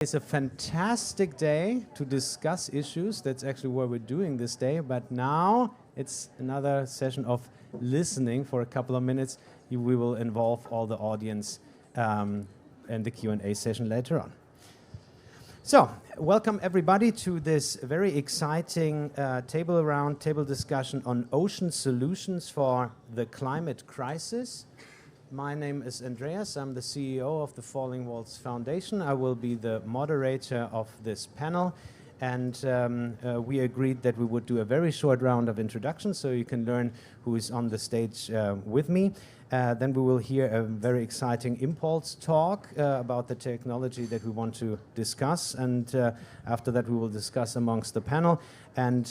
It's a fantastic day to discuss issues. That's actually what we're doing this day. But now it's another session of listening for a couple of minutes. We will involve all the audience in the Q&A session later on. So, welcome everybody to this very exciting table discussion on ocean solutions for the climate crisis. My name is Andreas. I'm the CEO of the Falling Walls Foundation. I will be the moderator of this panel. And we agreed that we would do a very short round of introductions so you can learn who is on the stage with me. Then we will hear a very exciting impulse talk about the technology that we want to discuss. And after that, we will discuss amongst the panel. And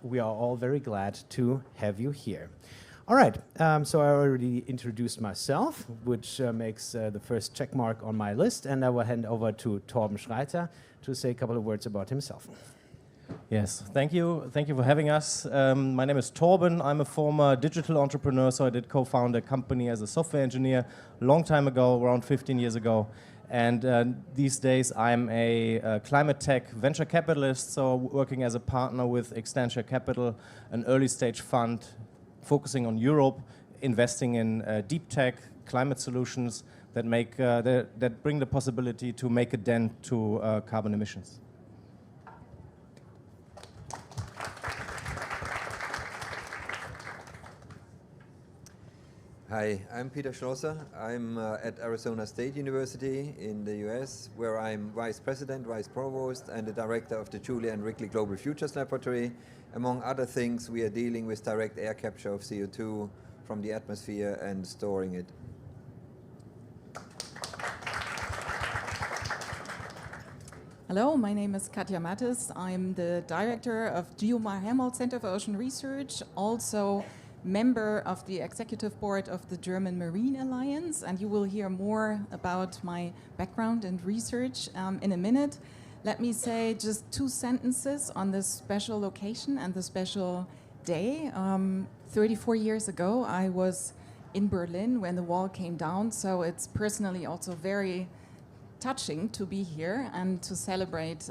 we are all very glad to have you here. All right, so I already introduced myself, which makes the first check mark on my list, and I will hand over to Torben Schreiter to say a couple of words about himself. Yes, thank you. Thank you for having us. My name is Torben. I'm a former digital entrepreneur, so I did co-found a company as a software engineer a long time ago, around 15 years ago. And these days I'm a climate tech venture capitalist, so working as a partner with Extantia Capital, an early stage fund focusing on Europe, investing in deep tech climate solutions that make that bring the possibility to make a dent to carbon emissions. Hi, I'm Peter Schlosser. I'm at Arizona State University in the US, where I'm Vice President, Vice Provost, and the Director of the Julia and Wrigley Global Futures Laboratory. Among other things, we are dealing with direct air capture of CO2 from the atmosphere and storing it. Hello, my name is Katja Matthes. I'm the Director of GEOMAR Helmholtz Center for Ocean Research, also member of the Executive Board of the German Marine Alliance, and you will hear more about my background and research in a minute. Let me say just 2 sentences on this special location and the special day. 34 years ago, I was in Berlin when the wall came down, so it's personally also very touching to be here and to celebrate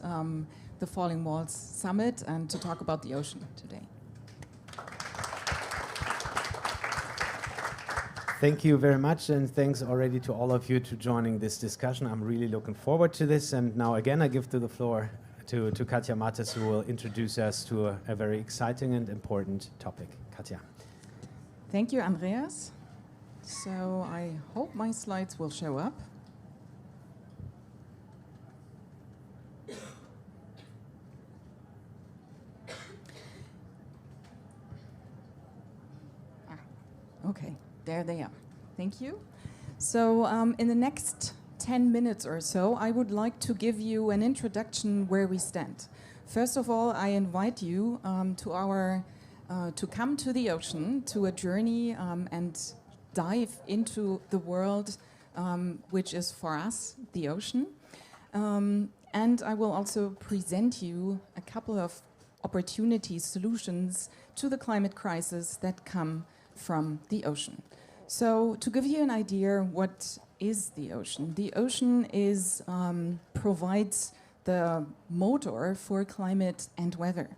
the Falling Walls Summit and to talk about the ocean today. Thank you very much, and thanks already to all of you to joining this discussion. I'm really looking forward to this. And now again, I give the floor to Katja Matthes, who will introduce us to a very exciting and important topic. Katja. Thank you, Andreas. So I hope my slides will show up. Okay. There they are. Thank you. So in the next 10 minutes or so, I would like to give you an introduction where we stand. First of all, I invite you to come to the ocean, to a journey and dive into the world, which is for us the ocean. And I will also present you a couple of opportunities, solutions to the climate crisis that come from the ocean. So to give you an idea, what is the ocean? The ocean provides the motor for climate and weather.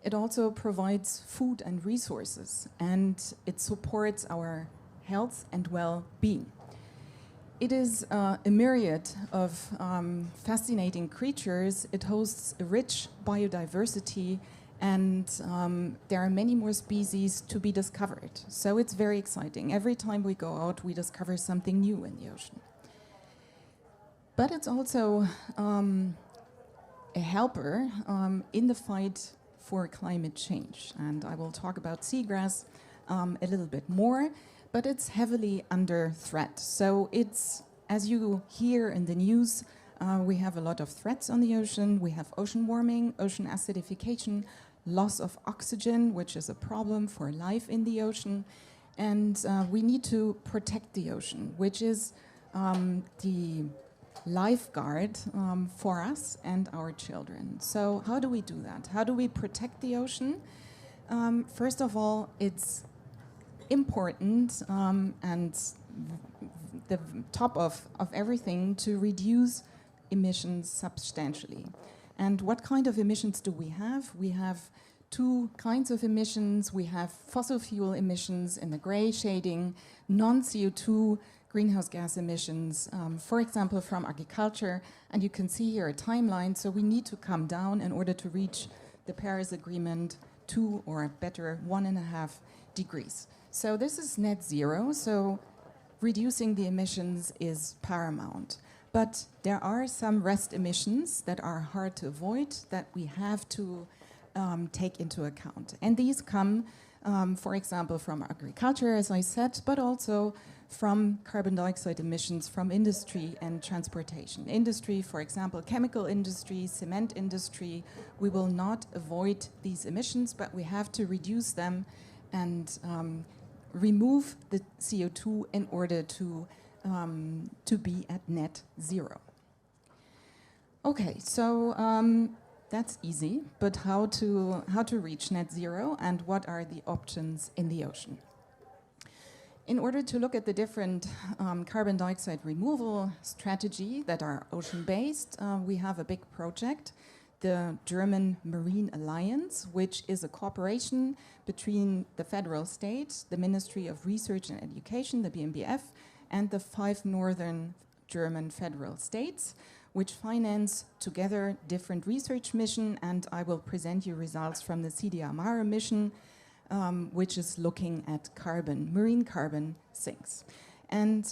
It also provides food and resources, and it supports our health and well-being. It is a myriad of fascinating creatures. It hosts a rich biodiversity, and there are many more species to be discovered. So it's very exciting. Every time we go out, we discover something new in the ocean. But it's also a helper in the fight for climate change. And I will talk about seagrass a little bit more, but it's heavily under threat. So it's, as you hear in the news, we have a lot of threats on the ocean. We have ocean warming, ocean acidification, loss of oxygen, which is a problem for life in the ocean. And we need to protect the ocean, which is the lifeguard for us and our children. So how do we do that? How do we protect the ocean? First of all, it's important and the top of everything to reduce emissions substantially. And what kind of emissions do we have? We have two kinds of emissions. We have fossil fuel emissions in the gray shading, non-CO2 greenhouse gas emissions, for example, from agriculture. And you can see here a timeline. So we need to come down in order to reach the Paris Agreement 2 or better 1.5 degrees. So this is net zero. So reducing the emissions is paramount. But there are some rest emissions that are hard to avoid that we have to take into account. And these come, for example, from agriculture, as I said, but also from carbon dioxide emissions from industry and transportation. Industry, for example, chemical industry, cement industry, we will not avoid these emissions, but we have to reduce them and remove the CO2 in order to be at net zero. Okay, so that's easy, but how to reach net zero and what are the options in the ocean? In order to look at the different carbon dioxide removal strategy that are ocean-based, we have a big project, the German Marine Alliance, which is a cooperation between the federal states, the Ministry of Research and Education, the BMBF, and the 5 northern German federal states, which finance together different research missions, and I will present you results from the GEOMAR mission, which is looking at carbon, marine carbon sinks. And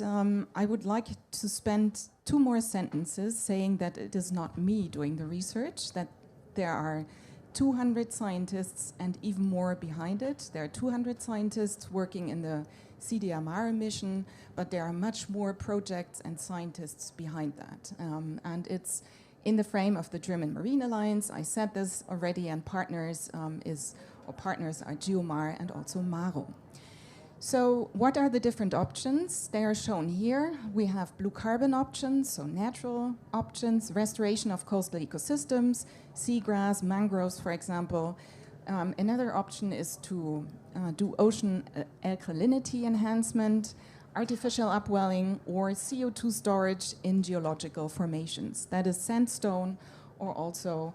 I would like to spend 2 more sentences saying that it is not me doing the research, that there are 200 scientists and even more behind it. There are 200 scientists working in the GEOMAR mission, but there are much more projects and scientists behind that. And it's in the frame of the German Marine Alliance. I said this already, and partners are GEOMAR and also MARO. So what are the different options? They are shown here. We have blue carbon options, so natural options, restoration of coastal ecosystems, seagrass, mangroves, for example. Another option is to do ocean alkalinity enhancement, artificial upwelling, or CO2 storage in geological formations. That is sandstone or also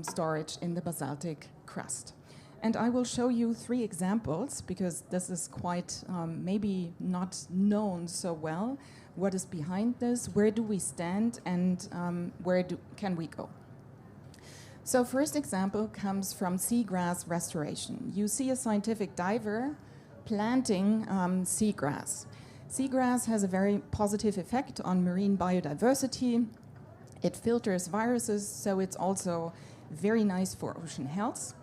storage in the basaltic crust. And I will show you 3 examples because this is quite maybe not known so well. What is behind this? Where do we stand? And where can we go? So first example comes from seagrass restoration. You see a scientific diver planting seagrass. Seagrass has a very positive effect on marine biodiversity. It filters viruses, so it's also very nice for ocean health.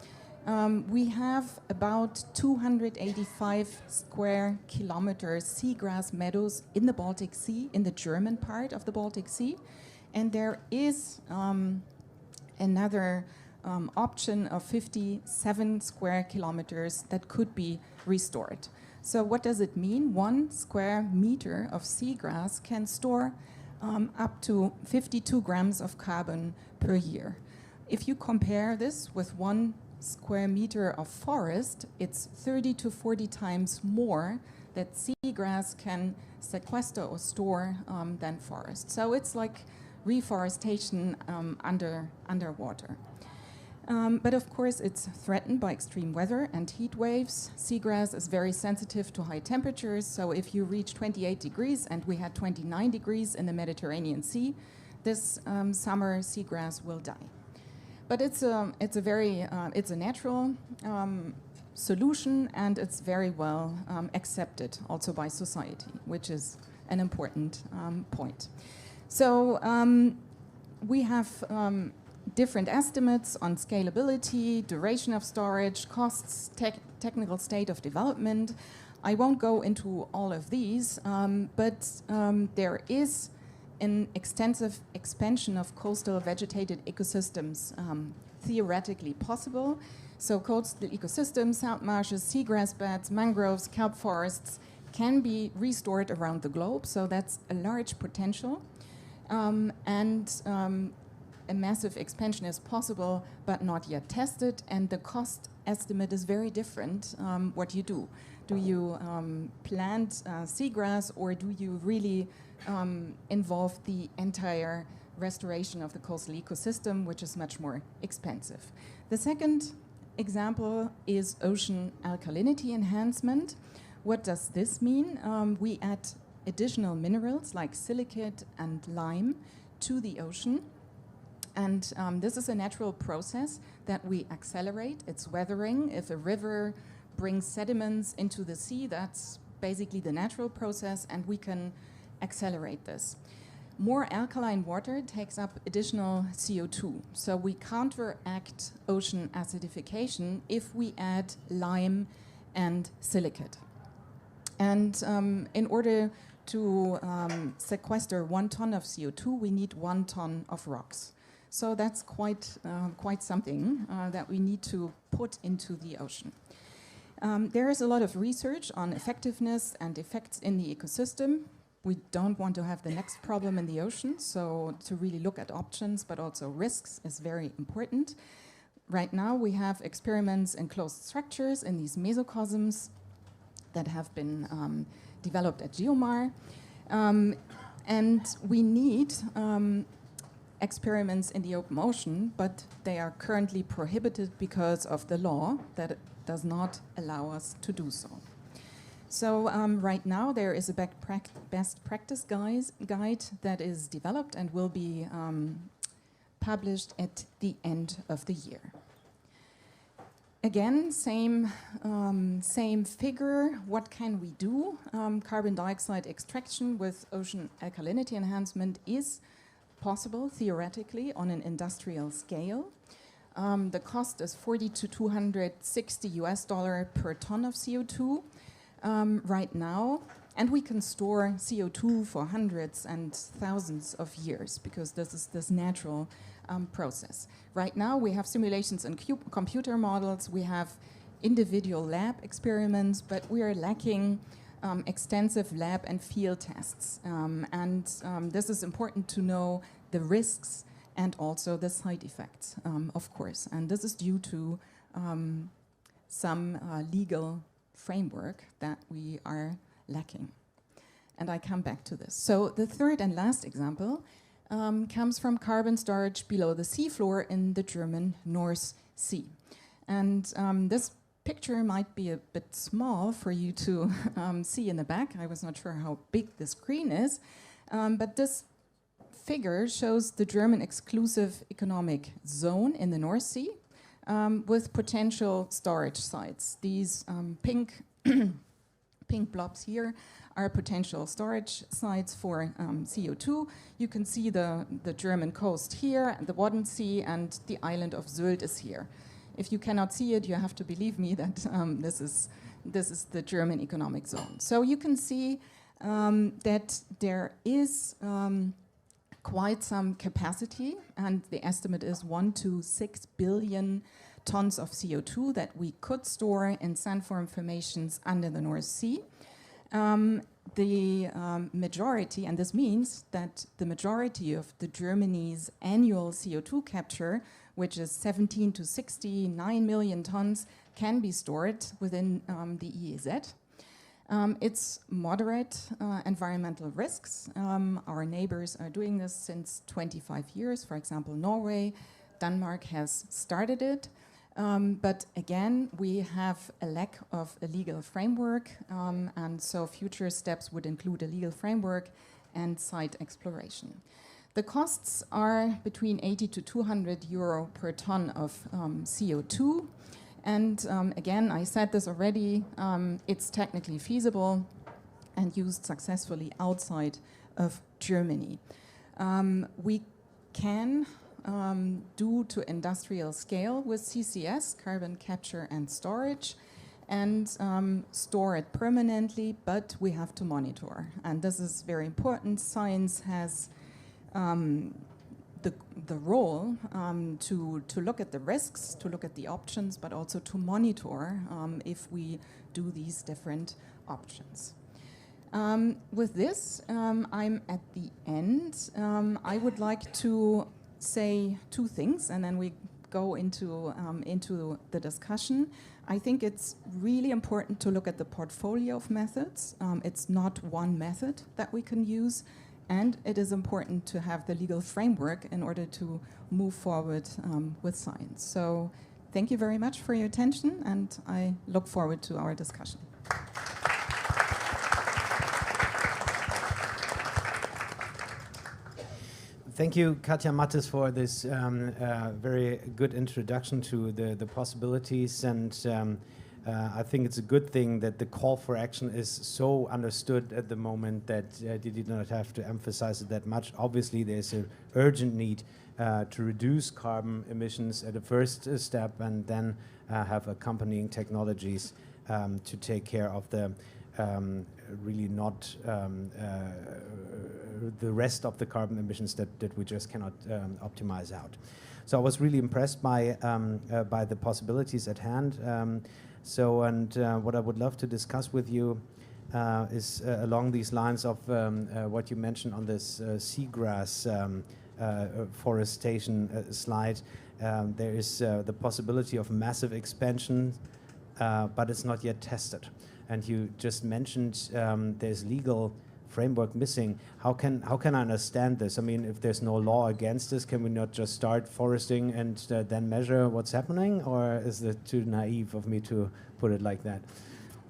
We have about 285 square kilometers seagrass meadows in the Baltic Sea, in the German part of the Baltic Sea. And there is another option of 57 square kilometers that could be restored. So what does it mean? 1 square meter of seagrass can store up to 52 grams of carbon per year. If you compare this with 1 square meter of forest, it's 30 to 40 times more that seagrass can sequester or store than forest. So it's like reforestation underwater. But of course, it's threatened by extreme weather and heat waves. Seagrass is very sensitive to high temperatures, so if you reach 28 degrees, and we had 29 degrees in the Mediterranean Sea, this summer seagrass will die. But it's a natural solution, and it's very well accepted also by society, which is an important point. So we have different estimates on scalability, duration of storage, costs, technical state of development. I won't go into all of these, but there is an extensive expansion of coastal vegetated ecosystems theoretically possible. So coastal ecosystems, salt marshes, seagrass beds, mangroves, kelp forests can be restored around the globe. So that's a large potential. And a massive expansion is possible, but not yet tested, and the cost estimate is very different. What you do. Do you plant seagrass, or do you really involve the entire restoration of the coastal ecosystem, which is much more expensive? The second example is ocean alkalinity enhancement. What does this mean? We add additional minerals like silicate and lime to the ocean. And this is a natural process that we accelerate. It's weathering. If a river brings sediments into the sea, that's basically the natural process, and we can accelerate this. More alkaline water takes up additional CO2. So we counteract ocean acidification if we add lime and silicate. And in order to sequester 1 ton of CO2, we need 1 ton of rocks. So that's quite something that we need to put into the ocean. There is a lot of research on effectiveness and effects in the ecosystem. We don't want to have the next problem in the ocean, so to really look at options, but also risks is very important. Right now we have experiments in closed structures in these mesocosms that have been developed at GEOMAR. And we need experiments in the open ocean, but they are currently prohibited because of the law that does not allow us to do so. So right now there is a best practice guide that is developed and will be published at the end of the year. Again, same figure. What can we do? Carbon dioxide extraction with ocean alkalinity enhancement is possible theoretically on an industrial scale. The cost is $40 to $260 per ton of CO2 right now, and we can store CO2 for hundreds and thousands of years because this is this natural process. Right now we have simulations and computer models, we have individual lab experiments, but we are lacking extensive lab and field tests. This is important to know the risks and also the side effects, of course. And this is due to some legal framework that we are lacking. And I come back to this. So the third and last example comes from carbon storage below the seafloor in the German North Sea. And this picture might be a bit small for you to see in the back. I was not sure how big the screen is, but this figure shows the German exclusive economic zone in the North Sea with potential storage sites. These pink blobs here are potential storage sites for CO2. You can see the German coast here, the Wadden Sea, and the island of Sylt is here. If you cannot see it, you have to believe me that this is the German economic zone. So you can see that there is quite some capacity, and the estimate is 1 to 6 billion tons of CO2 that we could store in sandform formations under the North Sea. The majority, and this means that the majority of the Germany's annual CO2 capture, which is 17 to 69 million tons, can be stored within the EEZ. It's moderate environmental risks. Our neighbors are doing this since 25 years. For example, Norway, Denmark has started it. But again, we have a lack of a legal framework, and so future steps would include a legal framework and site exploration. The costs are between 80 to 200 euro per ton of CO2. And again, I said this already, it's technically feasible and used successfully outside of Germany. We can do to industrial scale with CCS, carbon capture and storage, and store it permanently, but we have to monitor. And this is very important. Science has the role to look at the risks, to look at the options, but also to monitor if we do these different options. With this, I'm at the end. I would like to say two things, and then we go into the discussion. I think it's really important to look at the portfolio of methods. It's not one method that we can use, and it is important to have the legal framework in order to move forward with science. So thank you very much for your attention, and I look forward to our discussion. Thank you, Katja, Matthes, for this very good introduction to the possibilities. And I think it's a good thing that the call for action is so understood at the moment that you did not have to emphasize it that much. Obviously, there's an urgent need to reduce carbon emissions at a first step, and then have accompanying technologies to take care of the really not the rest of the carbon emissions that we just cannot optimize out. So I was really impressed by the possibilities at hand. What I would love to discuss with you is along these lines of what you mentioned on this seagrass forestation slide. There is the possibility of massive expansion, but it's not yet tested. And you just mentioned there's legal framework missing. How can I understand this? I mean, if there's no law against this, can we not just start foresting and then measure what's happening? Or is it too naive of me to put it like that?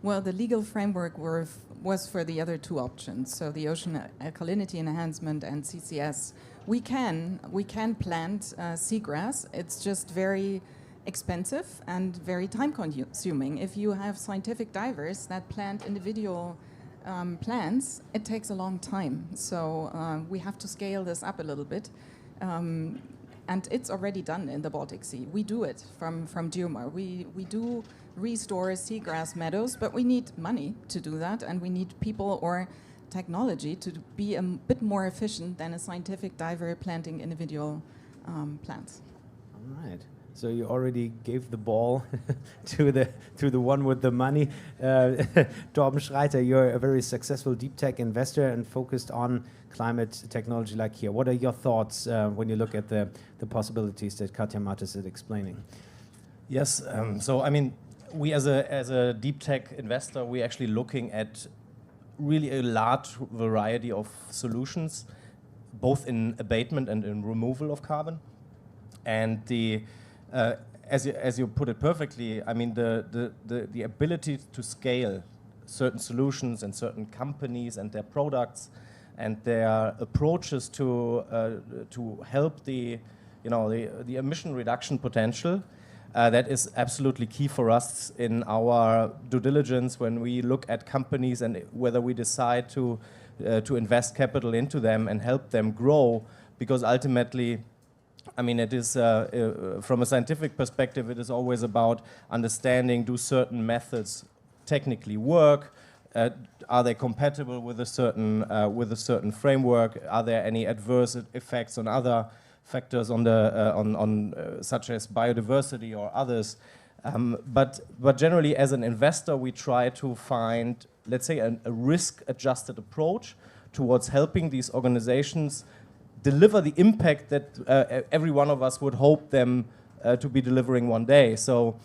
Well, the legal framework was for the other two options, so the ocean alkalinity enhancement and CCS. We can plant seagrass. It's just very expensive and very time-consuming. If you have scientific divers that plant individual plants, it takes a long time. So we have to scale this up a little bit. And it's already done in the Baltic Sea. We do it from GEOMAR. We do restore seagrass meadows, but we need money to do that, and we need people or technology to be a bit more efficient than a scientific diver planting individual plants. All right. So you already gave the ball to the one with the money. Torben Schreiter, you're a very successful deep tech investor and focused on climate technology like here. What are your thoughts when you look at the possibilities that Katja Matthes is explaining? Yes, so I mean, we as a deep tech investor, we're actually looking at really a large variety of solutions, both in abatement and in removal of carbon. And as you put it perfectly, I mean, the ability to scale certain solutions and certain companies and their products and their approaches to help the emission reduction potential, that is absolutely key for us in our due diligence when we look at companies and whether we decide to invest capital into them and help them grow, because ultimately, I mean, it is from a scientific perspective, it is always about understanding, do certain methods technically work? Are they compatible with a certain framework? Are there any adverse effects on other factors such as biodiversity or others? But generally, as an investor, we try to find, let's say, a risk-adjusted approach towards helping these organizations deliver the impact that every one of us would hope them to be delivering one day. So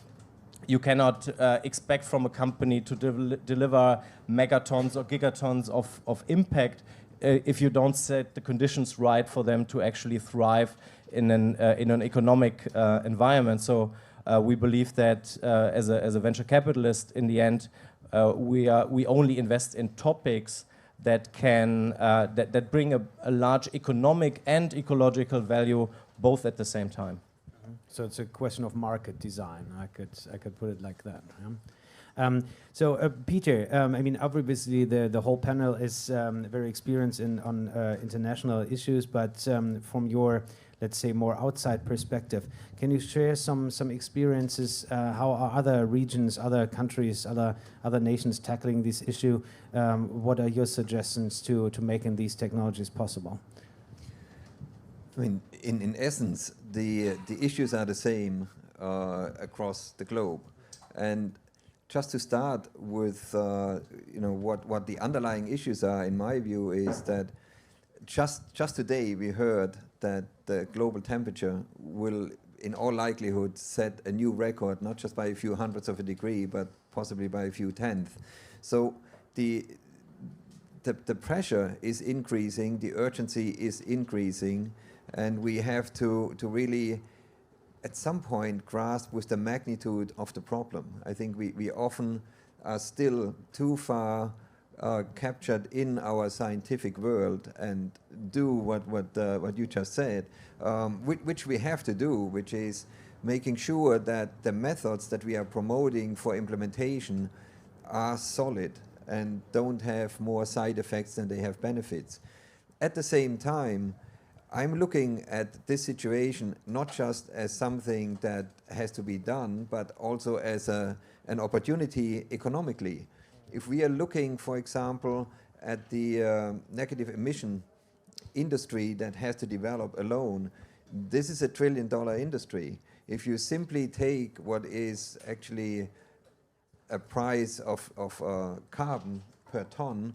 you cannot expect from a company to deliver megatons or gigatons of impact if you don't set the conditions right for them to actually thrive in an economic environment. So we believe that as a venture capitalist, in the end, we only invest in topics that can that bring a large economic and ecological value both at the same time. So it's a question of market design. I could put it like that. Yeah? Peter, I mean, obviously the whole panel is very experienced on international issues, but from your, let's say, more outside perspective, can you share some experiences? How are other regions, other countries, other nations tackling this issue? What are your suggestions to making these technologies possible? I mean, in essence, the issues are the same across the globe, and just to start with, what the underlying issues are, in my view, is that just today we heard that the global temperature will, in all likelihood, set a new record, not just by a few hundredths of a degree, but possibly by a few tenths. So the pressure is increasing, the urgency is increasing, and we have to really, at some point, grasp with the magnitude of the problem. I think we often are still too far captured in our scientific world and do what you just said, which we have to do, which is making sure that the methods that we are promoting for implementation are solid and don't have more side effects than they have benefits. At the same time, I'm looking at this situation not just as something that has to be done, but also as an opportunity economically. If we are looking, for example, at the negative emission industry that has to develop alone, this is a $1 trillion industry. If you simply take what is actually a price of carbon per ton,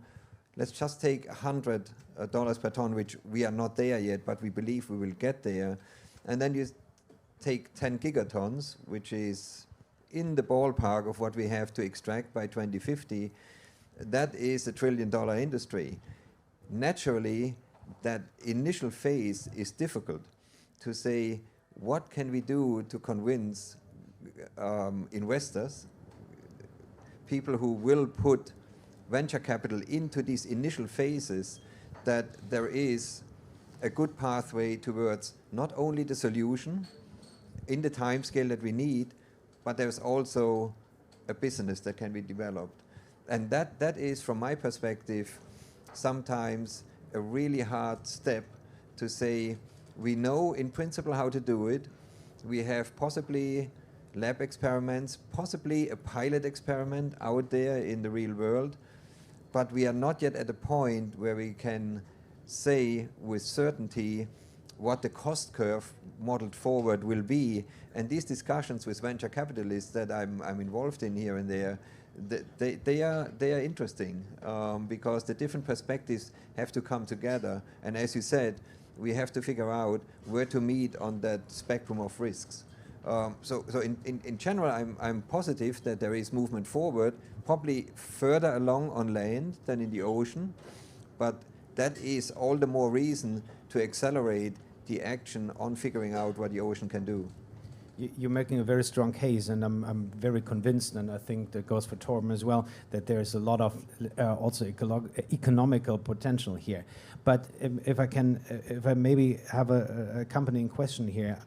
let's just take $100 per ton, which we are not there yet, but we believe we will get there. And then you take 10 gigatons, which is in the ballpark of what we have to extract by 2050. That is a $1 trillion industry. Naturally, that initial phase is difficult to say, what can we do to convince investors, people who will put venture capital into these initial phases, that there is a good pathway towards not only the solution in the time scale that we need, but there's also a business that can be developed. And that is, from my perspective, sometimes a really hard step to say, we know in principle how to do it. We have possibly lab experiments, possibly a pilot experiment out there in the real world, but we are not yet at a point where we can say with certainty what the cost curve modeled forward will be. And these discussions with venture capitalists that I'm involved in here and there, they are interesting because the different perspectives have to come together. And as you said, we have to figure out where to meet on that spectrum of risks. So in general, I'm positive that there is movement forward, probably further along on land than in the ocean, but that is all the more reason to accelerate the action on figuring out what the ocean can do. You're making a very strong case, and I'm very convinced, and I think that goes for Torben as well, that there's a lot of also economical potential here. But if I maybe have a accompanying question here.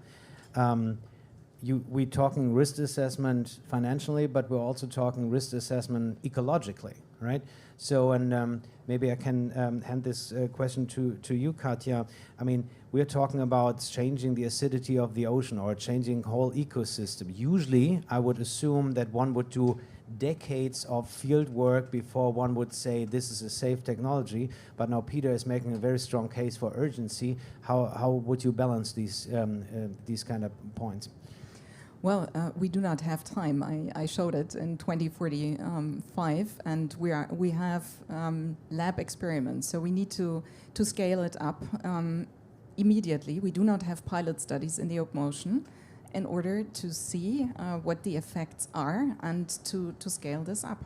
We're talking risk assessment financially, but we're also talking risk assessment ecologically, right? So, and maybe I can hand this question to you, Katja. I mean, we're talking about changing the acidity of the ocean or changing whole ecosystem. Usually, I would assume that one would do decades of field work before one would say this is a safe technology. But now Peter is making a very strong case for urgency. How would you balance these kind of points? Well, we do not have time. I showed it in 2045, and we have lab experiments, so we need to scale it up immediately. We do not have pilot studies in the open ocean in order to see what the effects are and to scale this up.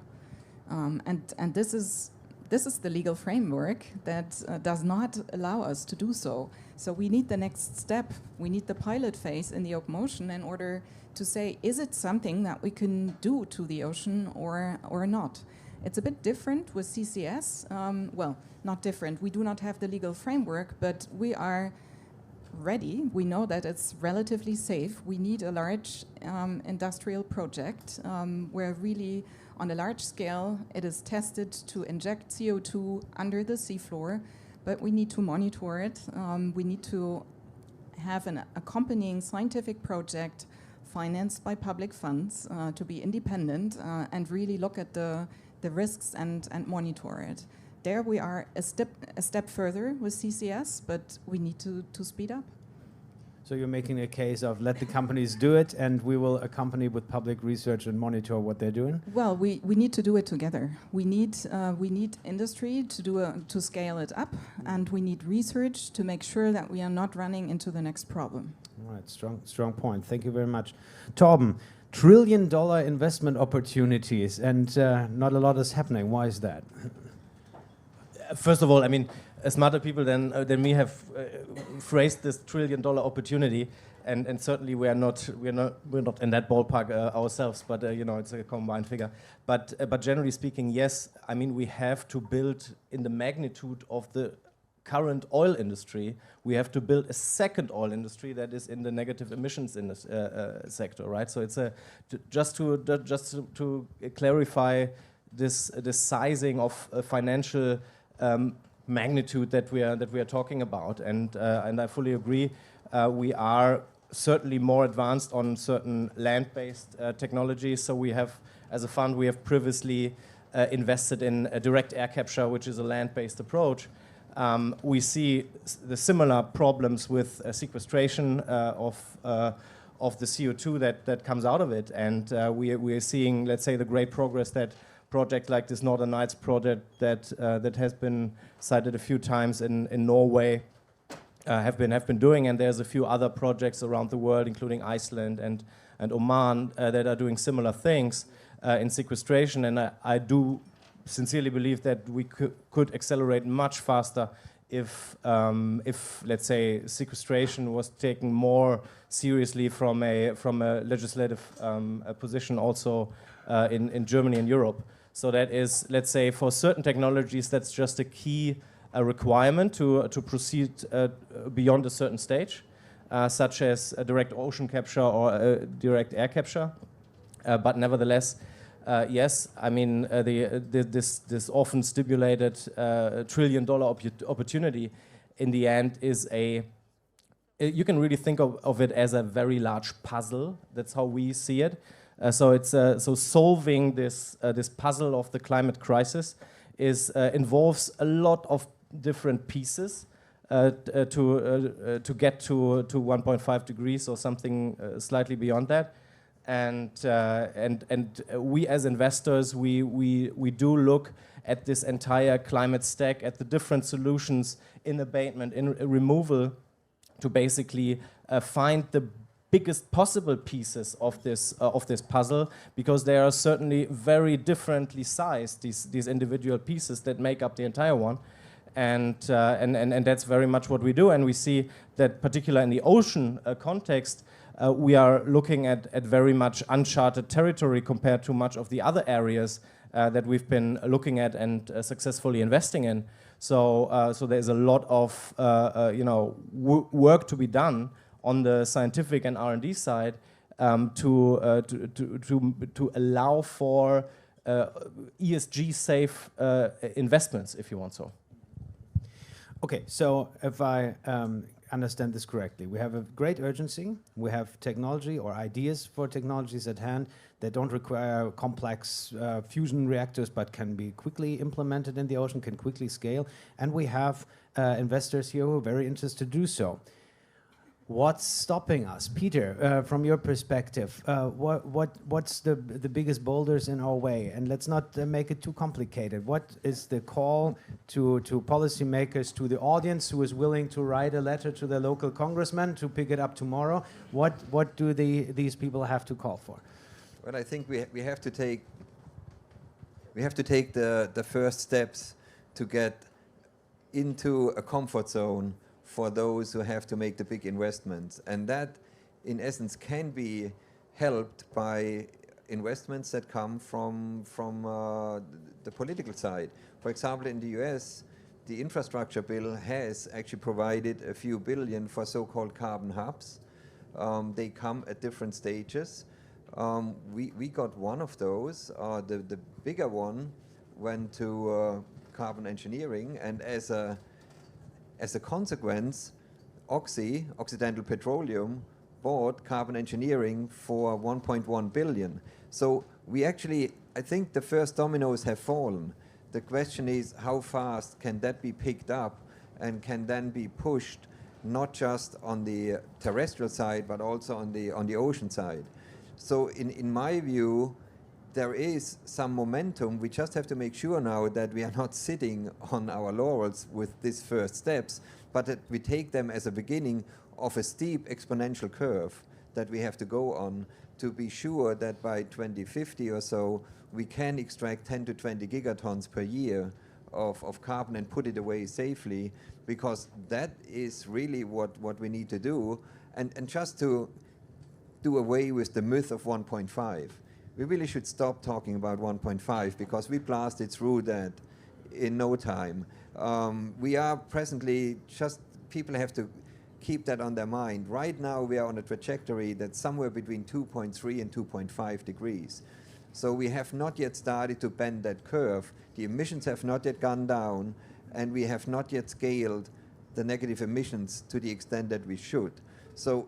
And this is the legal framework that does not allow us to do so. So we need the next step. We need the pilot phase in the open ocean in order to say, is it something that we can do to the ocean or not? It's a bit different with CCS. Well, not different. We do not have the legal framework, but we are ready. We know that it's relatively safe. We need a large industrial project where really on a large scale it is tested to inject CO2 under the seafloor, but we need to monitor it. We need to have an accompanying scientific project financed by public funds to be independent and really look at the risks and monitor it. There we are a step further with CCS, but we need to speed up. So you're making a case of let the companies do it, and we will accompany with public research and monitor what they're doing? Well, we need to do it together. We need industry to scale it up, and we need research to make sure that we are not running into the next problem. All right, strong point. Thank you very much. Torben, trillion-dollar investment opportunities, and not a lot is happening. Why is that? First of all, I mean, smarter people than me have phrased this trillion-dollar opportunity, and certainly we're not in that ballpark ourselves. But you know, it's a combined figure. But generally speaking, yes. I mean, we have to build in the magnitude of the current oil industry. We have to build a second oil industry that is in the negative emissions in this sector, right? So it's just to clarify this sizing of financial magnitude that we are talking about, and I fully agree. We are certainly more advanced on certain land-based technologies. So we have, as a fund, we have previously invested in direct air capture, which is a land-based approach. We see the similar problems with sequestration of the CO2 that comes out of it, and we are seeing, let's say, the great progress that project like this Northern Lights project that has been cited a few times in Norway have been doing, and there's a few other projects around the world, including Iceland and Oman, that are doing similar things in sequestration. And I do sincerely believe that we could accelerate much faster if let's say sequestration was taken more seriously from a legislative position also in Germany and Europe. So that is, let's say, for certain technologies, that's just a key requirement to proceed beyond a certain stage, such as a direct ocean capture or direct air capture. But nevertheless, yes, I mean, this often stipulated trillion-dollar opportunity in the end is you can really think of it as a very large puzzle. That's how we see it. So it's solving this puzzle of the climate crisis involves a lot of different pieces to get to 1.5 degrees or something slightly beyond that. And we as investors, we do look at this entire climate stack, at the different solutions in abatement, in removal, to basically find the biggest possible pieces of this puzzle, because they are certainly very differently sized, these individual pieces that make up the entire one. And that's very much what we do. And we see that, particularly in the ocean context, we are looking at very much uncharted territory compared to much of the other areas that we've been looking at and successfully investing in. So there's a lot of work to be done on the scientific and R&D side to allow for ESG-safe investments, if you want so. Okay, so if I understand this correctly, we have a great urgency. We have technology or ideas for technologies at hand that don't require complex fusion reactors, but can be quickly implemented in the ocean, can quickly scale. And we have investors here who are very interested to do so. What's stopping us? Peter, from your perspective, what's the biggest boulders in our way? And let's not make it too complicated. What is the call to policymakers, to the audience who is willing to write a letter to their local congressman to pick it up tomorrow? What do these people have to call for? Well, I think we have to take the first steps to get into a comfort zone for those who have to make the big investments. And that, in essence, can be helped by investments that come from the political side. For example, in the US, the infrastructure bill has actually provided a few billion for so-called carbon hubs. They come at different stages. We got one of those. The bigger one went to carbon engineering, and as a consequence, Occidental Petroleum, bought carbon engineering for 1.1 billion. So I think the first dominoes have fallen. The question is, how fast can that be picked up and can then be pushed not just on the terrestrial side, but also on the ocean side. So in my view, there is some momentum. We just have to make sure now that we are not sitting on our laurels with these first steps, but that we take them as a beginning of a steep exponential curve that we have to go on to be sure that by 2050 or so, we can extract 10 to 20 gigatons per year of carbon and put it away safely, because that is really what we need to do. And just to do away with the myth of 1.5. We really should stop talking about 1.5, because we blasted through that in no time. We are presently people have to keep that on their mind. Right now we are on a trajectory that's somewhere between 2.3 and 2.5 degrees. So we have not yet started to bend that curve. The emissions have not yet gone down, and we have not yet scaled the negative emissions to the extent that we should. So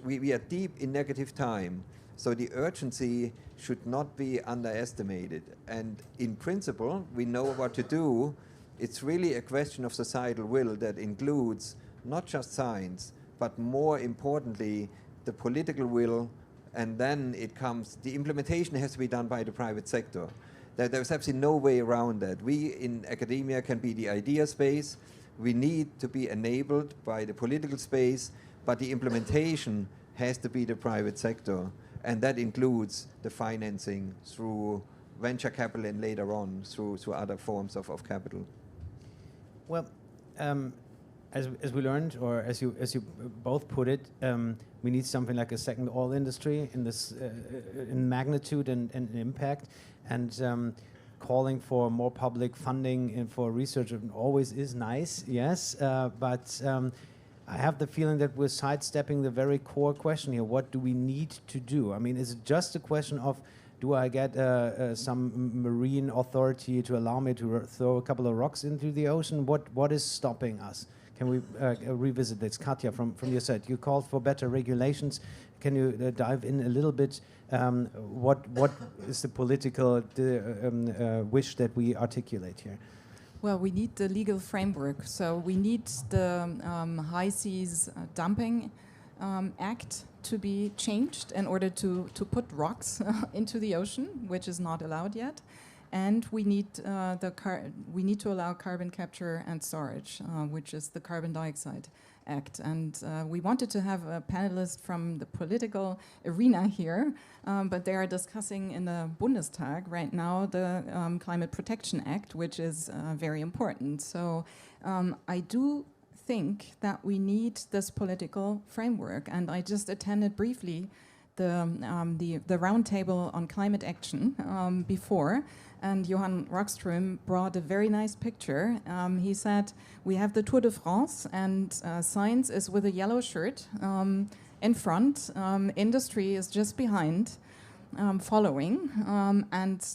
we are deep in negative time. So the urgency should not be underestimated. And in principle, we know what to do. It's really a question of societal will that includes not just science, but more importantly, the political will. And then it comes, the implementation has to be done by the private sector. There's absolutely no way around that. We in academia can be the idea space. We need to be enabled by the political space, but the implementation has to be the private sector. And that includes the financing through venture capital and later on through other forms of capital. Well, as we learned, or as you both put it, we need something like a second oil industry in this in magnitude and impact, and calling for more public funding for research always is nice, yes, but I have the feeling that we're sidestepping the very core question here. What do we need to do? I mean, is it just a question of, do I get some marine authority to allow me to throw a couple of rocks into the ocean? What is stopping us? Can we revisit this? Katja, from your side, you called for better regulations. Can you dive in a little bit? What is the political wish that we articulate here? Well, we need the legal framework. So we need the High Seas Dumping Act to be changed in order to put rocks into the ocean, which is not allowed yet. And we need to allow carbon capture and storage, which is the Carbon Dioxide Act. And we wanted to have a panelist from the political arena here, but they are discussing in the Bundestag right now the Climate Protection Act, which is very important. So I do think that we need this political framework. And I just attended briefly the roundtable on climate action before, and Johan Rockström brought a very nice picture. He said, we have the Tour de France, and science is with a yellow shirt in front, industry is just behind, following, and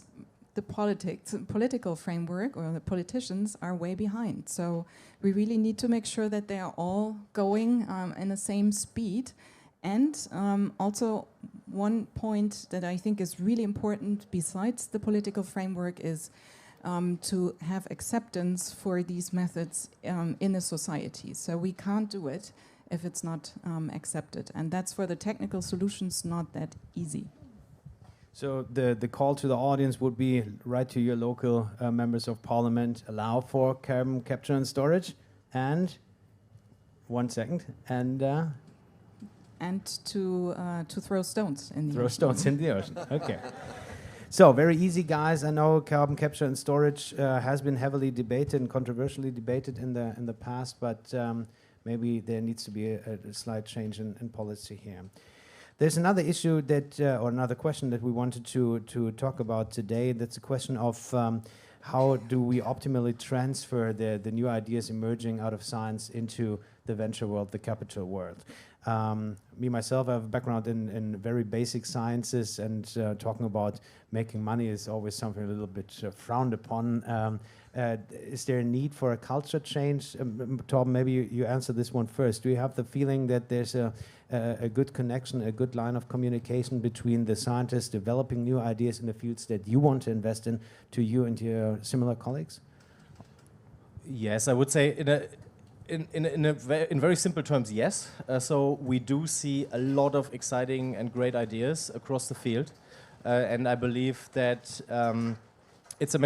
the political framework, or the politicians, are way behind. So we really need to make sure that they are all going in the same speed. And also, one point that I think is really important besides the political framework is to have acceptance for these methods in the society. So we can't do it if it's not accepted. And that's for the technical solutions not that easy. So the call to the audience would be, write to your local members of parliament, allow for carbon capture and storage, and 1 second, and to throw stones in the throw ocean. stones in the ocean. Okay. So very easy, guys. I know carbon capture and storage has been heavily debated and controversially debated in the past, but maybe there needs to be a slight change in policy here. There's another issue that, or another question that we wanted to talk about today. That's a question of how do we optimally transfer the new ideas emerging out of science into the venture world, the capital world. Me, myself, I have a background in very basic sciences, and talking about making money is always something a little bit frowned upon. Is there a need for a culture change? Torben, maybe you answer this one first. Do you have the feeling that there's a good connection, a good line of communication between the scientists developing new ideas in the fields that you want to invest in, to you and your similar colleagues? Yes, I would say in very simple terms, yes. So we do see a lot of exciting and great ideas across the field, and I believe that it's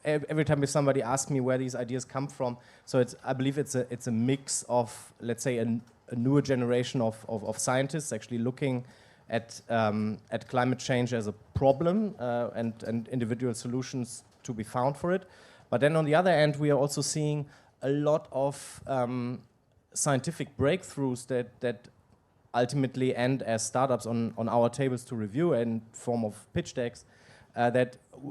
every time somebody asks me where these ideas come from, so I believe it's a mix of, let's say, a newer generation of scientists actually looking at climate change as a problem and individual solutions to be found for it. But then on the other end, we are also seeing a lot of scientific breakthroughs that ultimately end as startups on our tables to review in form of pitch decks,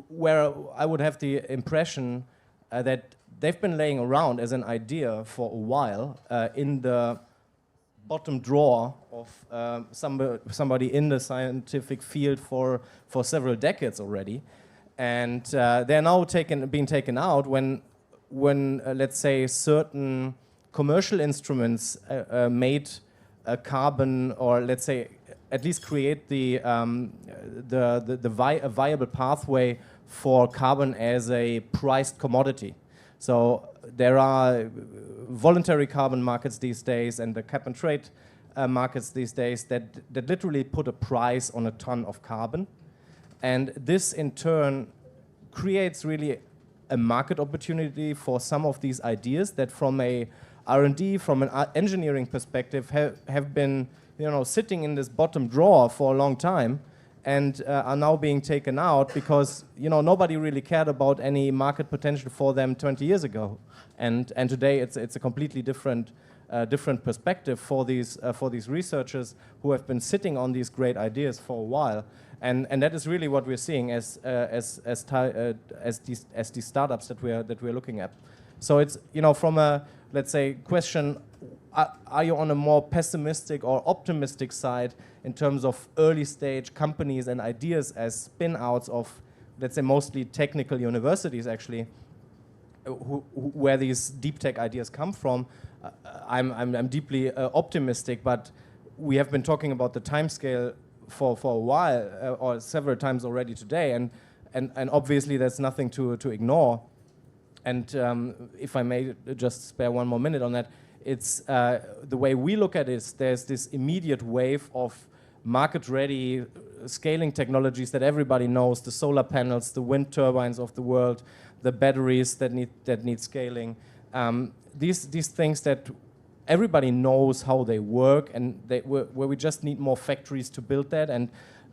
where I would have the impression that they've been laying around as an idea for a while in the bottom drawer of somebody in the scientific field for several decades already, and they're now being taken out when let's say certain commercial instruments made a carbon, or let's say at least create a viable pathway for carbon as a priced commodity. So there are voluntary carbon markets these days and the cap and trade markets these days that literally put a price on a ton of carbon. And this in turn creates really a market opportunity for some of these ideas that from a R&D, from an engineering perspective, have been sitting in this bottom drawer for a long time and are now being taken out because nobody really cared about any market potential for them 20 years ago. And today it's a completely different perspective for these researchers who have been sitting on these great ideas for a while. And that is really what we're seeing as these startups that we're looking at. So it's from a, let's say, question, are you on a more pessimistic or optimistic side in terms of early stage companies and ideas as spin-outs of, let's say, mostly technical universities actually, where these deep tech ideas come from? I'm deeply optimistic, but we have been talking about the timescale for a while, or several times already today, and obviously there's nothing to ignore. And if I may just spare one more minute on that, it's the way we look at it, there's this immediate wave of market-ready scaling technologies that everybody knows, the solar panels, the wind turbines of the world, the batteries that need scaling. These things that everybody knows how they work, and where we just need more factories to build that, and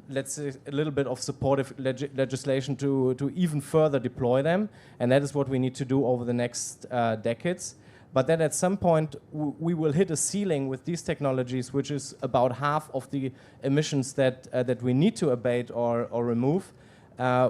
let's say a little bit of supportive legislation to even further deploy them, and that is what we need to do over the next decades. But then at some point we will hit a ceiling with these technologies, which is about half of the emissions that we need to abate or remove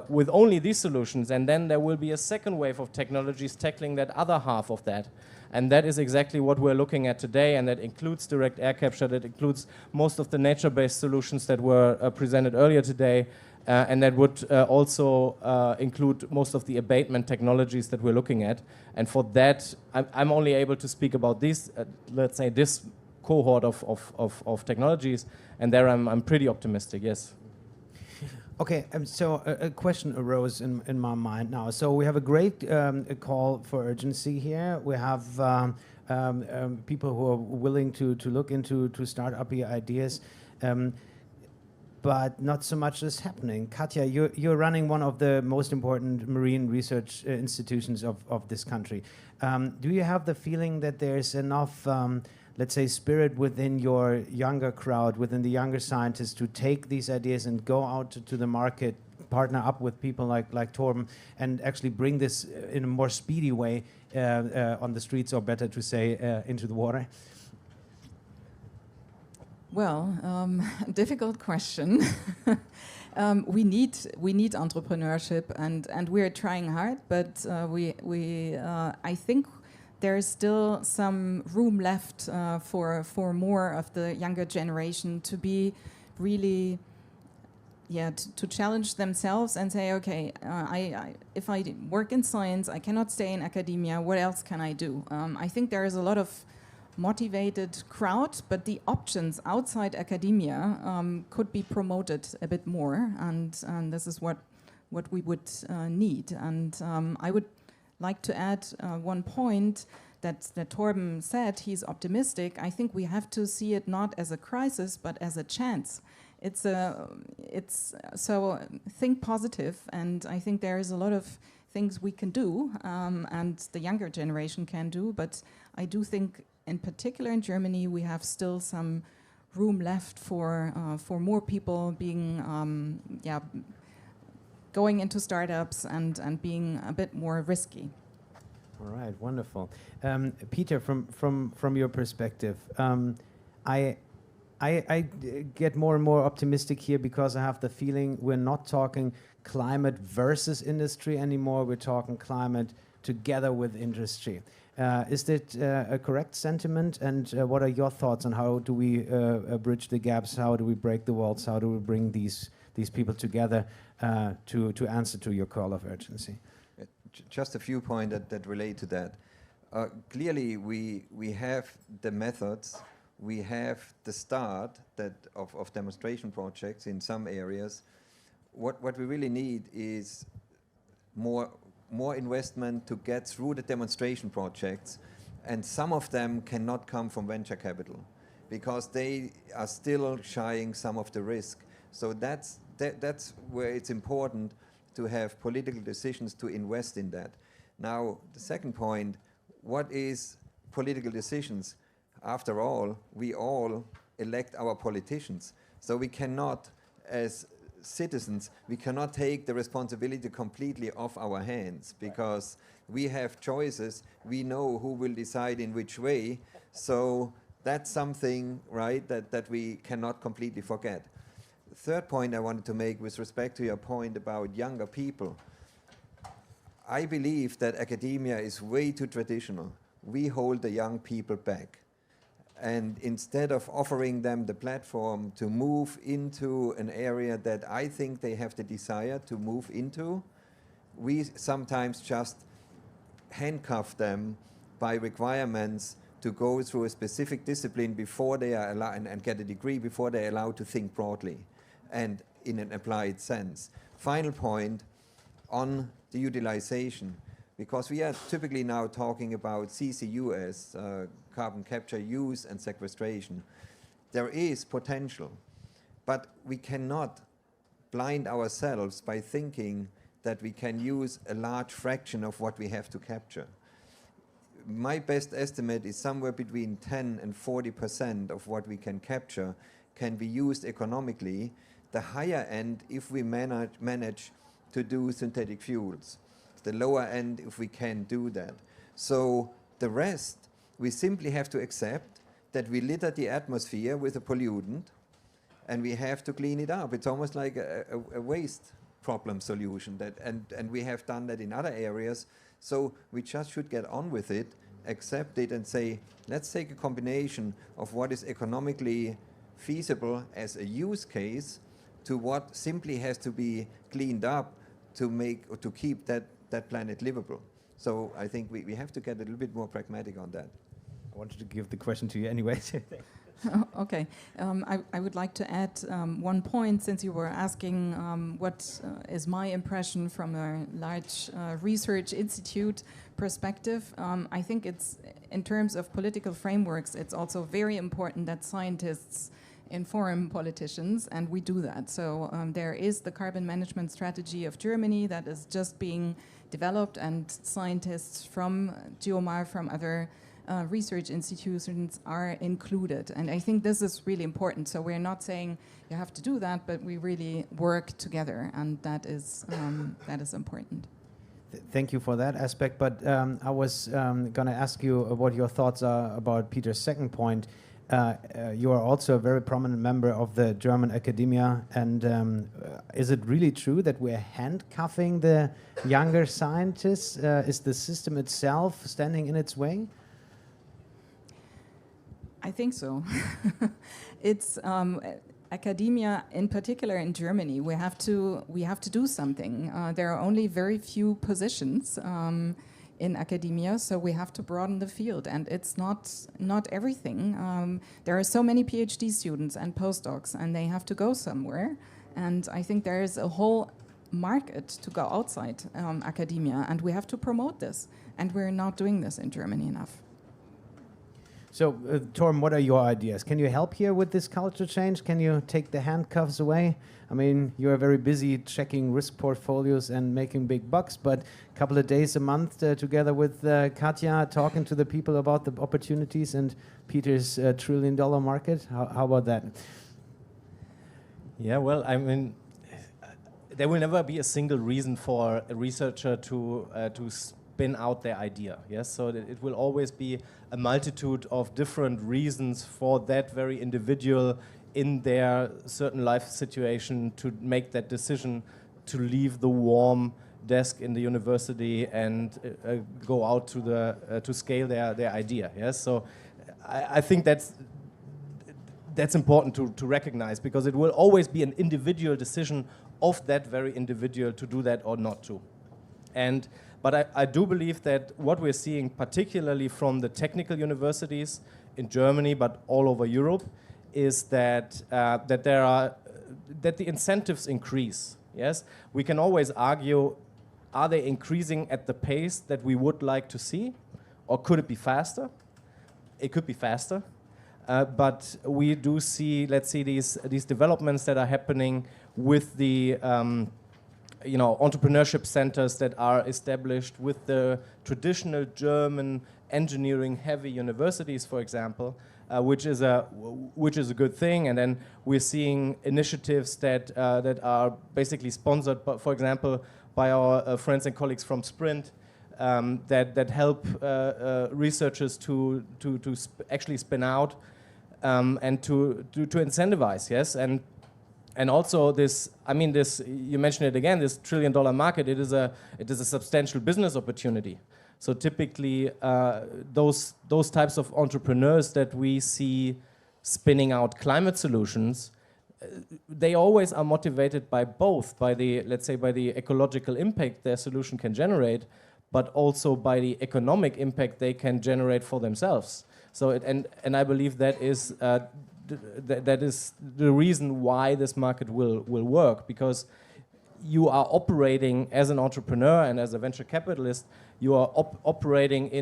with only these solutions, and then there will be a second wave of technologies tackling that other half of that. And that is exactly what we're looking at today, and that includes direct air capture, that includes most of the nature-based solutions that were presented earlier today, and that would also include most of the abatement technologies that we're looking at. And for that, I'm only able to speak about these, let's say, this cohort of technologies, and there I'm pretty optimistic, yes. Okay, so a question arose in my mind now. So we have a great call for urgency here. We have people who are willing to look into start-up ideas, but not so much is happening. Katja, you're running one of the most important marine research institutions of this country. Do you have the feeling that there's enough let's say, spirit within your younger crowd, within the younger scientists, to take these ideas and go out to the market, partner up with people like Torben, and actually bring this in a more speedy way on the streets, or better to say, into the water? Well, difficult question. We need entrepreneurship, and we're trying hard, but I think there is still some room left for more of the younger generation to be really, to challenge themselves and say, okay, if I work in science, I cannot stay in academia. What else can I do? I think there is a lot of motivated crowd, but the options outside academia could be promoted a bit more, and this is what we would need. And I would like to add one point, that Torben said, he's optimistic. I think we have to see it not as a crisis, but as a chance. So think positive, and I think there is a lot of things we can do, and the younger generation can do. But I do think, in particular in Germany, we have still some room left for more people being, going into startups and being a bit more risky. All right, wonderful. Peter, from your perspective, I get more and more optimistic here because I have the feeling we're not talking climate versus industry anymore. We're talking climate together with industry. Is that a correct sentiment? And what are your thoughts on how do we bridge the gaps? How do we break the walls? How do we bring these people together to answer to your call of urgency? Just a few points that relate to that. Clearly, we have the methods. We have the start of demonstration projects in some areas. What we really need is more investment to get through the demonstration projects, and some of them cannot come from venture capital because they are still shying some of the risk. So that's where it's important to have political decisions to invest in that. Now, the second point, what is political decisions? After all, we all elect our politicians. So we cannot, as citizens, we cannot take the responsibility completely off our hands because we have choices. We know who will decide in which way. So that's something, right, that we cannot completely forget. The third point I wanted to make with respect to your point about younger people, I believe that academia is way too traditional. We hold the young people back. And instead of offering them the platform to move into an area that I think they have the desire to move into, we sometimes just handcuff them by requirements to go through a specific discipline before they are allowed and get a degree before they're allowed to think broadly and in an applied sense. Final point on the utilization, because we are typically now talking about CCUS, carbon capture, use and sequestration. There is potential, but we cannot blind ourselves by thinking that we can use a large fraction of what we have to capture. My best estimate is somewhere between 10 and 40% of what we can capture can be used economically. The higher end, if we manage to do synthetic fuels. The lower end, if we can do that. So the rest, we simply have to accept that we litter the atmosphere with a pollutant and we have to clean it up. It's almost like a waste problem solution, and we have done that in other areas. So we just should get on with it, accept it and say, let's take a combination of what is economically feasible as a use case to what simply has to be cleaned up to keep that planet livable. So I think we have to get a little bit more pragmatic on that. I wanted to give the question to you anyway. Okay. I would like to add one point, since you were asking what is my impression from a large research institute perspective. I think it's, in terms of political frameworks, it's also very important that scientists inform politicians, and we do that. So there is the carbon management strategy of Germany that is just being developed, and scientists from GEOMAR, from other research institutions are included. And I think this is really important. So we're not saying you have to do that, but we really work together, and that is important. Thank you for that aspect. But I was going to ask you what your thoughts are about Peter's second point. You are also a very prominent member of the German academia, and is it really true that we're handcuffing the younger scientists? Is the system itself standing in its way? I think so. It's academia, in particular in Germany. We have to do something. There are only very few positions in academia, so we have to broaden the field, and it's not everything. There are so many PhD students and postdocs, and they have to go somewhere. And I think there is a whole market to go outside academia, and we have to promote this. And we're not doing this in Germany enough. So, Torben, what are your ideas? Can you help here with this culture change? Can you take the handcuffs away? I mean, you are very busy checking risk portfolios and making big bucks, but a couple of days a month together with Katja, talking to the people about the opportunities and Peter's $1 trillion market. How about that? Yeah, well, I mean, there will never be a single reason for a researcher to spin out their idea. Yes, so it will always be a multitude of different reasons for that very individual in their certain life situation to make that decision to leave the warm desk in the university and go out to the to scale their idea. Yes, so I think that's important to recognize, because it will always be an individual decision of that very individual to do that or not to. But I do believe that what we're seeing, particularly from the technical universities in Germany, but all over Europe, is that that the incentives increase. Yes, we can always argue, are they increasing at the pace that we would like to see, or could it be faster? It could be faster. But we do see, let's see, these developments that are happening with the entrepreneurship centers that are established with the traditional German engineering-heavy universities, for example, which is a good thing. And then we're seeing initiatives that are basically sponsored, for example, by our friends and colleagues from Sprint, that help researchers to actually spin out. And to incentivize, yes, and also this. I mean, this, you mentioned it again. This $1 trillion market. It is a substantial business opportunity. So typically, those types of entrepreneurs that we see spinning out climate solutions, they always are motivated by both, by the ecological impact their solution can generate, but also by the economic impact they can generate for themselves. So and I believe that is the reason why this market will work, because you are operating as an entrepreneur and as a venture capitalist. You are operating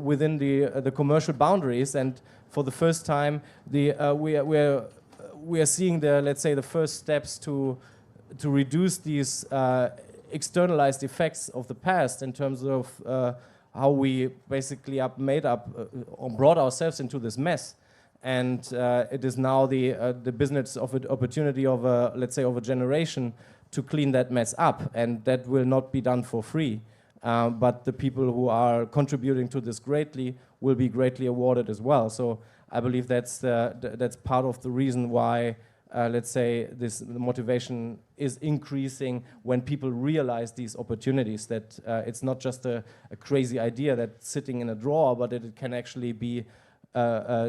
within the commercial boundaries, and for the first time, we are seeing the first steps to reduce these externalized effects of the past in terms of how we basically or brought ourselves into this mess, and it is now the business of an opportunity of a generation to clean that mess up, and that will not be done for free. But the people who are contributing to this greatly will be greatly awarded as well. So I believe that's part of the reason why. The motivation is increasing when people realize these opportunities, that it's not just a crazy idea that's sitting in a drawer, but that it can actually be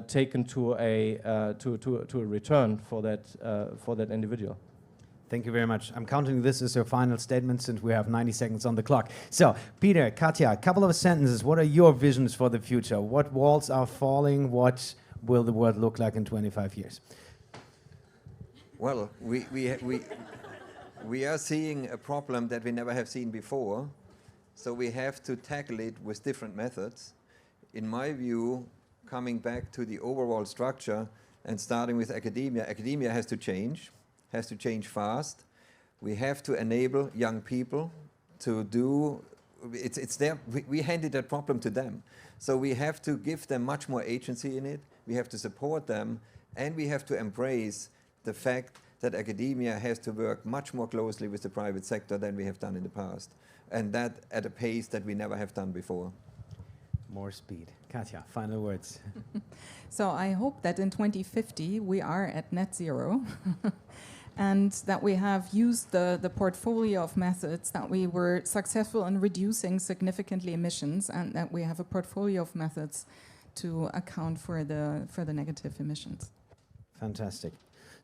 taken to a return for that individual. Thank you very much. I'm counting this as your final statement since we have 90 seconds on the clock. So, Peter, Katja, a couple of sentences. What are your visions for the future? What walls are falling? What will the world look like in 25 years? Well, we are seeing a problem that we never have seen before, so we have to tackle it with different methods. In my view, coming back to the overall structure and starting with academia has to change fast. We have to enable young people to do. It's their. We handed that problem to them, so we have to give them much more agency in it. We have to support them, and we have to embrace the fact that academia has to work much more closely with the private sector than we have done in the past, and that at a pace that we never have done before. More speed. Katja, final words. So I hope that in 2050 we are at net zero and that we have used the portfolio of methods, that we were successful in reducing significantly emissions, and that we have a portfolio of methods to account for the negative emissions. Fantastic.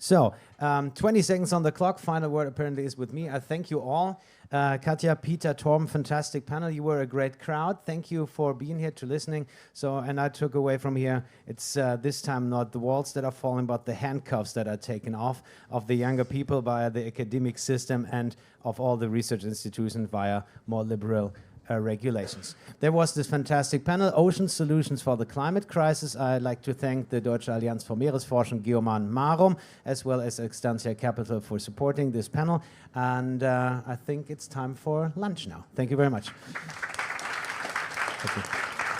So, 20 seconds on the clock. Final word apparently is with me. I thank you all. Katja, Peter, Torben, fantastic panel. You were a great crowd. Thank you for being here, to listening. So, and I took away from here, it's this time not the walls that are falling, but the handcuffs that are taken off of the younger people via the academic system and of all the research institutions via more liberal regulations. There was this fantastic panel, Ocean Solutions for the Climate Crisis. I'd like to thank the Deutsche Allianz für Meeresforschung, GEOMAR and Marum, as well as Extantia Capital for supporting this panel. And I think it's time for lunch now. Thank you very much. Thank you.